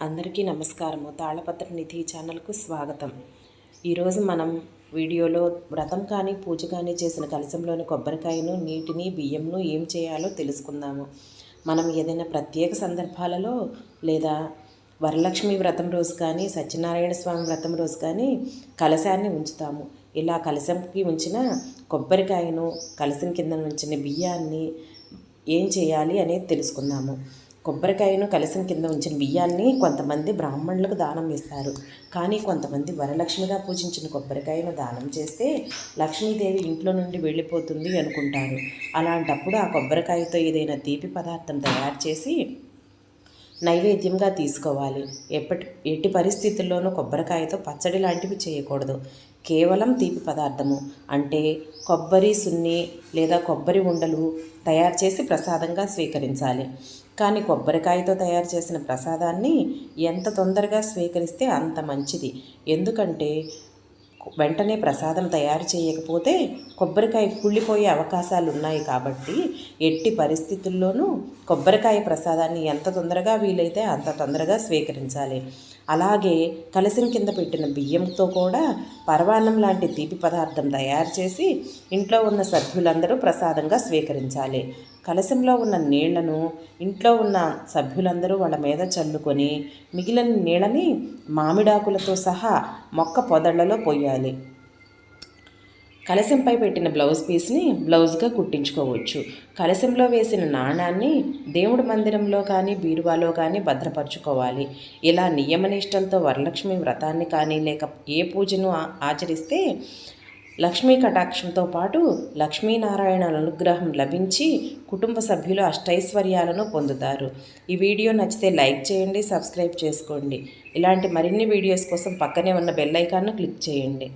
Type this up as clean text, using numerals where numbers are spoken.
అందరికీ నమస్కారము. తాళపత్ర నిధి ఛానల్కు స్వాగతం. ఈరోజు మనం వీడియోలో వ్రతం కానీ పూజ కానీ చేసిన కలశంలోని కొబ్బరికాయను, నీటిని, బియ్యంను ఏం చేయాలో తెలుసుకుందాము. మనం ఏదైనా ప్రత్యేక సందర్భాలలో లేదా వరలక్ష్మి వ్రతం రోజు కానీ, సత్యనారాయణ స్వామి వ్రతం రోజు కానీ కలశాన్ని ఉంచుతాము. ఇలా కలశంకి ఉంచిన కొబ్బరికాయను, కలశం కింద ఉంచిన బియ్యాన్ని ఏం చేయాలి అనేది తెలుసుకుందాము. కొబ్బరికాయను కలశం కింద ఉంచిన బియ్యాన్ని కొంతమంది బ్రాహ్మణులకు దానం ఇస్తారు. కానీ కొంతమంది వరలక్ష్మిగా పూజించిన కొబ్బరికాయను దానం చేస్తే లక్ష్మీదేవి ఇంట్లో నుండి వెళ్ళిపోతుంది అనుకుంటారు. అలాంటప్పుడు ఆ కొబ్బరికాయతో ఏదైనా తీపి పదార్థం తయారు చేసి నైవేద్యంగా తీసుకోవాలి. ఎట్టి పరిస్థితుల్లోనూ కొబ్బరికాయతో పచ్చడి లాంటివి చేయకూడదు. కేవలం తీపి పదార్థము అంటే కొబ్బరి సున్ని లేదా కొబ్బరి ఉండలు తయారు చేసి ప్రసాదంగా స్వీకరించాలి. కానీ కొబ్బరికాయతో తయారు చేసిన ప్రసాదాన్ని ఎంత తొందరగా స్వీకరిస్తే అంత మంచిది. ఎందుకంటే వెంటనే ప్రసాదం తయారు చేయకపోతే కొబ్బరికాయ కుళ్ళిపోయే అవకాశాలు ఉన్నాయి. కాబట్టి ఎట్టి పరిస్థితుల్లోనూ కొబ్బరికాయ ప్రసాదాన్ని ఎంత తొందరగా వీలైతే అంత తొందరగా స్వీకరించాలి. అలాగే కలశం కింద పెట్టిన బియ్యంతో కూడా పరవాన్నం లాంటి తీపి పదార్థం తయారు చేసి ఇంట్లో ఉన్న సభ్యులందరూ ప్రసాదంగా స్వీకరించాలి. కలశంలో ఉన్న నీళ్లను ఇంట్లో ఉన్న సభ్యులందరూ వాళ్ళ మీద చల్లుకొని మిగిలిన నీళ్ళని మామిడాకులతో సహా మొక్క పొదళ్లలో పోయాలి. కలశంపై పెట్టిన బ్లౌజ్ పీస్ని బ్లౌజ్గా కుట్టించుకోవచ్చు. కలశంలో వేసిన నాణాన్ని దేవుడి మందిరంలో కానీ బీరువాలో కానీ భద్రపరచుకోవాలి. ఇలా నియమనిష్టలతో వరలక్ష్మి వ్రతాన్ని కానీ లేక ఏ పూజను ఆచరిస్తే లక్ష్మీ కటాక్షంతో పాటు లక్ష్మీనారాయణ అనుగ్రహం లభించి కుటుంబ సభ్యులు అష్టైశ్వర్యాలను పొందుతారు. ఈ వీడియో నచ్చితే లైక్ చేయండి, సబ్స్క్రైబ్ చేసుకోండి. ఇలాంటి మరిన్ని వీడియోస్ కోసం పక్కనే ఉన్న బెల్ ఐకాన్ను క్లిక్ చేయండి.